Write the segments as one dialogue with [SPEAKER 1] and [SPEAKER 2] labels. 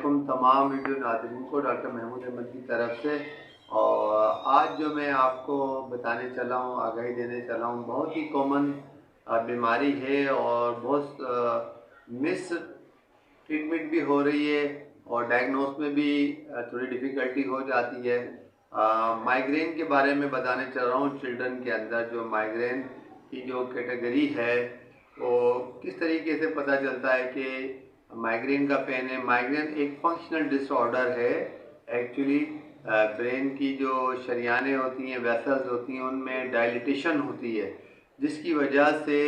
[SPEAKER 1] वालेकुम तमाम वीडियो नाज़रीन को डॉक्टर महमूद अहमद की तरफ से। और आज जो मैं आपको बताने चला हूँ, आगाही देने चला हूँ, बहुत ही कॉमन बीमारी है और बहुत मिस ट्रीटमेंट भी हो रही है और डायग्नोस में भी थोड़ी डिफ़िकल्टी हो जाती है। माइग्रेन के बारे में बताने चल रहा हूँ। चिल्ड्रन के अंदर जो माइग्रेन की जो कैटेगरी है वो किस तरीके से पता चलता है कि माइग्रेन का पेन है। माइग्रेन एक फंक्शनल डिसऑर्डर है एक्चुअली। ब्रेन की जो शरियानें होती हैं, वेसल्स होती हैं, उनमें डायलिटेशन होती है, जिसकी वजह से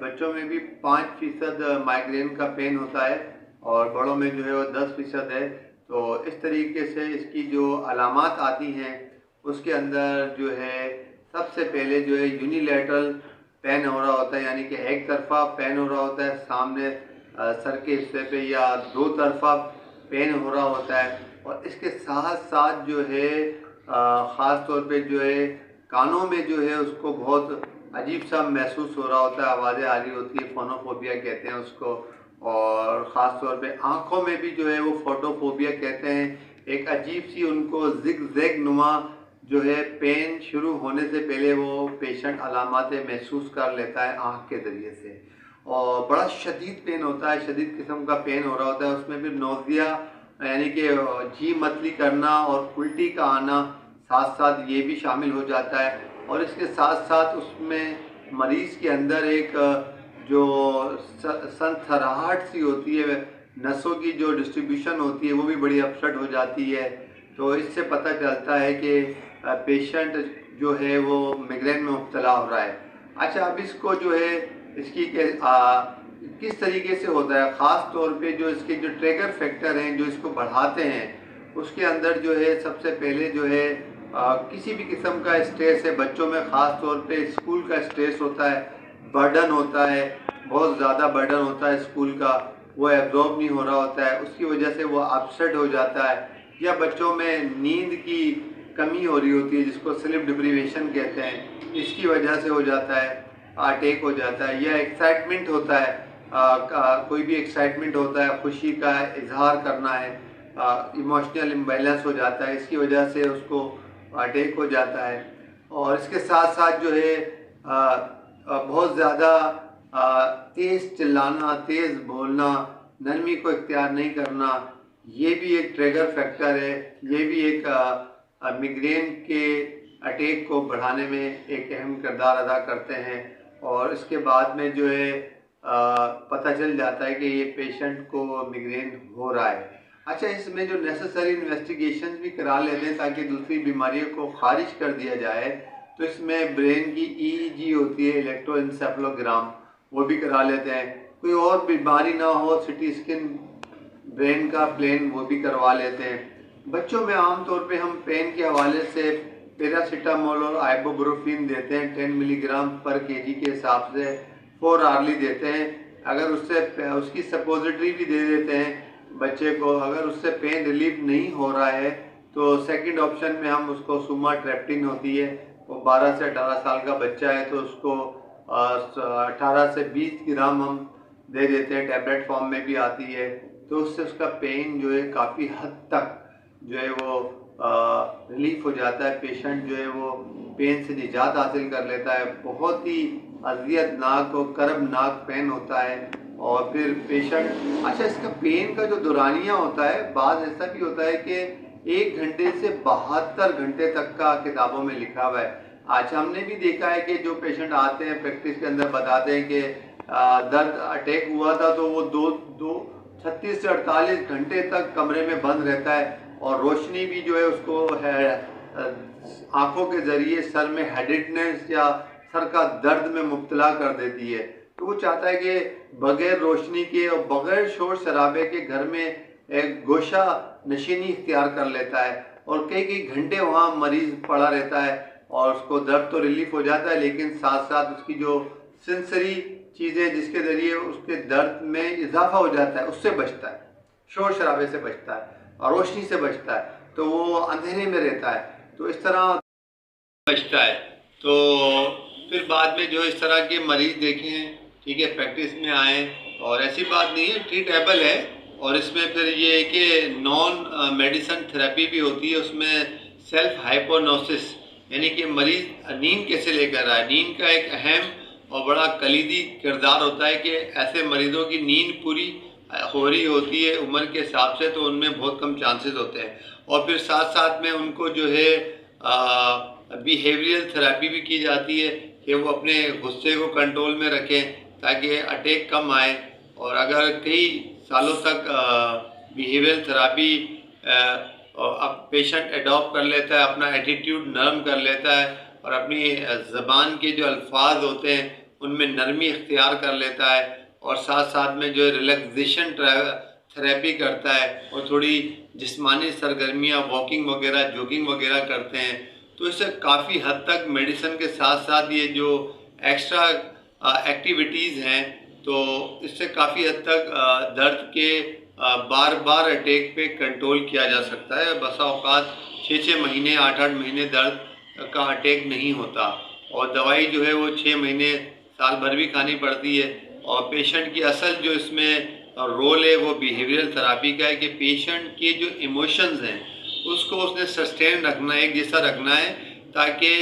[SPEAKER 1] बच्चों में भी 5% माइग्रेन का पेन होता है और बड़ों में जो है वो 10% है। तो इस तरीके से इसकी जो अलामात आती हैं उसके अंदर जो है सबसे पहले जो है यूनिलैटरल पेन हो रहा होता है, यानी कि एक तरफा पेन हो रहा होता है सामने सर के हिस्से पे, या दो तरफा पेन हो रहा होता है। और इसके साथ साथ जो है ख़ास तौर पे जो है कानों में जो है उसको बहुत अजीब सा महसूस हो रहा होता है, आवाज़ें आ रही होती है, फोनोफोबिया कहते हैं उसको। और ख़ास तौर पे आँखों में भी जो है वो फोटोफोबिया कहते हैं, एक अजीब सी उनको जिग जैग नुमा जो है पेन शुरू होने से पहले वो पेशेंट अलामातें महसूस कर लेता है आँख के ज़रिए से। और बड़ा शदीद पेन होता है, शदीद किस्म का पेन हो रहा होता है। उसमें भी नोज़िया यानी कि जी मतली करना और उल्टी का आना साथ साथ ये भी शामिल हो जाता है। और इसके साथ साथ उसमें मरीज़ के अंदर एक जो सनसराहट सी होती है, नसों की जो डिस्ट्रीब्यूशन होती है वो भी बड़ी अपसेट हो जाती है। तो इससे पता चलता है कि पेशेंट जो है वो माइग्रेन में मुब्तला हो रहा है। अच्छा, अब इसको जो है इसकी किस तरीके से होता है, ख़ास तौर पे जो इसके जो ट्रिगर फैक्टर हैं जो इसको बढ़ाते हैं, उसके अंदर जो है सबसे पहले जो है किसी भी किस्म का स्ट्रेस है। बच्चों में ख़ास तौर पे स्कूल का स्ट्रेस होता है, बर्डन होता है, बहुत ज़्यादा बर्डन होता है स्कूल का, वो एब्जॉर्ब नहीं हो रहा होता है, उसकी वजह से वो अपसेट हो जाता है। या बच्चों में नींद की कमी हो रही होती है जिसको स्लीप डिप्रीवेशन कहते हैं, इसकी वजह से हो जाता है, अटैक हो जाता है। या एक्साइटमेंट होता है, कोई भी एक्साइटमेंट होता है, खुशी का इजहार करना है, इमोशनल इम्बैलेंस हो जाता है, इसकी वजह से उसको अटैक हो जाता है। और इसके साथ साथ जो है बहुत ज़्यादा तेज़ चिल्लाना, तेज़ बोलना, नरमी को इख्तियार नहीं करना, ये भी एक ट्रिगर फैक्टर है। ये भी एक माइग्रेन के अटैक को बढ़ाने में एक अहम किरदार अदा करते हैं। और इसके बाद में जो है पता चल जाता है कि ये पेशेंट को माइग्रेन हो रहा है। अच्छा, इसमें जो नेसेसरी इन्वेस्टिगेशन भी करा लेते हैं ताकि दूसरी बीमारियों को खारिज कर दिया जाए, तो इसमें ब्रेन की ईईजी होती है, इलेक्ट्रोएंसेफेलोग्राम, वो भी करा लेते हैं। कोई और बीमारी ना हो, सिटी स्कैन ब्रेन का प्लेन, वो भी करवा लेते हैं। बच्चों में आमतौर पे हम पेन के हवाले से पैरासीटामोल और आइबुप्रोफेन देते हैं 10 मिलीग्राम पर केजी के हिसाब से 4 आवर्ली देते हैं। अगर उससे उसकी सपोजिटरी भी दे देते हैं बच्चे को। अगर उससे पेन रिलीफ नहीं हो रहा है तो सेकंड ऑप्शन में हम उसको सुमाट्रेप्टिन होती है, वो 12 से 18 साल का बच्चा है तो उसको 18 से 20 ग्राम हम दे देते हैं, टैबलेट फॉर्म में भी आती है। तो उससे उसका पेन जो है काफ़ी हद तक जो है वो रिलीफ हो जाता है। पेशेंट जो है वो पेन से निजात हासिल कर लेता है। बहुत ही अज़ियतनाक और कर्बनाक पेन होता है। और फिर पेशेंट, अच्छा, इसका पेन का जो दौरानिया होता है, बाद ऐसा भी होता है कि 1 घंटे से 72 घंटे तक का किताबों में लिखा हुआ है। आज हमने भी देखा है कि जो पेशेंट आते हैं प्रैक्टिस के अंदर बताते हैं कि दर्द अटैक हुआ था तो वो 36 से 48 घंटे तक कमरे में बंद रहता है और रोशनी भी जो है उसको है आँखों के ज़रिए सर में हेडेडनेस या सर का दर्द में मुब्तला कर देती है। तो वो चाहता है कि बग़ैर रोशनी के और बग़ैर शोर शराबे के घर में एक गोशा नशीनी इख्तियार कर लेता है और कई कई घंटे वहाँ मरीज़ पड़ा रहता है और उसको दर्द तो रिलीफ हो जाता है, लेकिन साथ साथ उसकी जो सेंसरी चीज़ें जिसके ज़रिए उसके दर्द में इजाफा हो जाता है उससे बचता है, शोर शराबे से बचता है और रोशनी से बचता है, तो वो अंधेरे में रहता है, तो इस तरह बचता है। तो फिर बाद में जो इस तरह के मरीज़ देखे हैं, ठीक है, प्रैक्टिस में आए और ऐसी बात नहीं है, ट्रीटेबल है और इसमें फिर ये है कि नॉन मेडिसन थेरेपी भी होती है। उसमें सेल्फ हाइपोनोसिस यानी कि मरीज़ नींद कैसे लेकर आए, नींद का एक अहम और बड़ा कलीदी किरदार होता है कि ऐसे मरीज़ों की नींद पूरी हो रही होती है उम्र के हिसाब से, तो उनमें बहुत कम चांसेस होते हैं। और फिर साथ साथ में उनको जो है बिहेवियरल थेरेपी भी की जाती है कि वो अपने गुस्से को कंट्रोल में रखें ताकि अटैक कम आए। और अगर कई सालों तक बिहेवियरल थेरेपी अब पेशेंट एडॉप्ट कर लेता है, अपना एटीट्यूड नरम कर लेता है और अपनी ज़बान के जो अल्फाज होते हैं उनमें नरमी इख्तियार कर लेता है, और साथ साथ में जो रिलैक्सेशन थेरेपी करता है और थोड़ी जिस्मानी सरगर्मियाँ वॉकिंग वगैरह जॉगिंग वगैरह करते हैं, तो इससे काफ़ी हद तक मेडिसिन के साथ साथ ये जो एक्स्ट्रा एक्टिविटीज़ हैं तो इससे काफ़ी हद तक दर्द के बार बार अटैक पे कंट्रोल किया जा सकता है। बसा औकात 6-6 महीने 8-8 महीने दर्द का अटैक नहीं होता, और दवाई जो है वो 6 महीने साल भर भी खानी पड़ती है। और पेशेंट की असल जो इसमें रोल है वो बिहेवियरल थेरेपी का है कि पेशेंट के जो इमोशंस हैं उसको उसने सस्टेन रखना है, एक जैसा रखना है, ताकि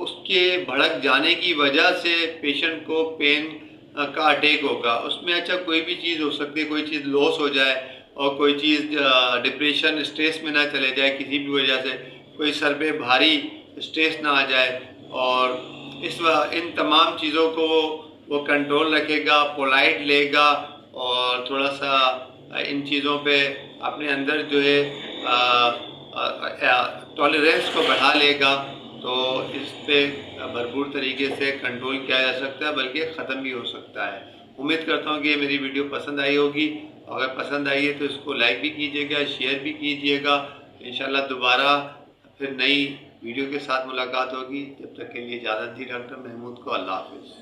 [SPEAKER 1] उसके भड़क जाने की वजह से पेशेंट को पेन का अटैक होगा। उसमें अच्छा कोई भी चीज़ हो सकती है, कोई चीज़ लॉस हो जाए और कोई चीज़ डिप्रेशन स्ट्रेस में ना चले जाए, किसी भी वजह से कोई सर पे भारी स्ट्रेस ना आ जाए, और इन तमाम चीज़ों को वो कंट्रोल रखेगा, पोलाइट लेगा और थोड़ा सा इन चीज़ों पे अपने अंदर जो है टॉलरेंस को बढ़ा लेगा, तो इस पे भरपूर तरीके से कंट्रोल किया जा सकता है, बल्कि ख़त्म भी हो सकता है। उम्मीद करता हूँ कि ये मेरी वीडियो पसंद आई होगी। अगर पसंद आई है तो इसको लाइक भी कीजिएगा, शेयर भी कीजिएगा। इंशाल्लाह दोबारा फिर नई वीडियो के साथ मुलाकात होगी। जब तक के लिए इजाज़त दी डॉक्टर महमूद को। अल्लाह हाफ़िज़।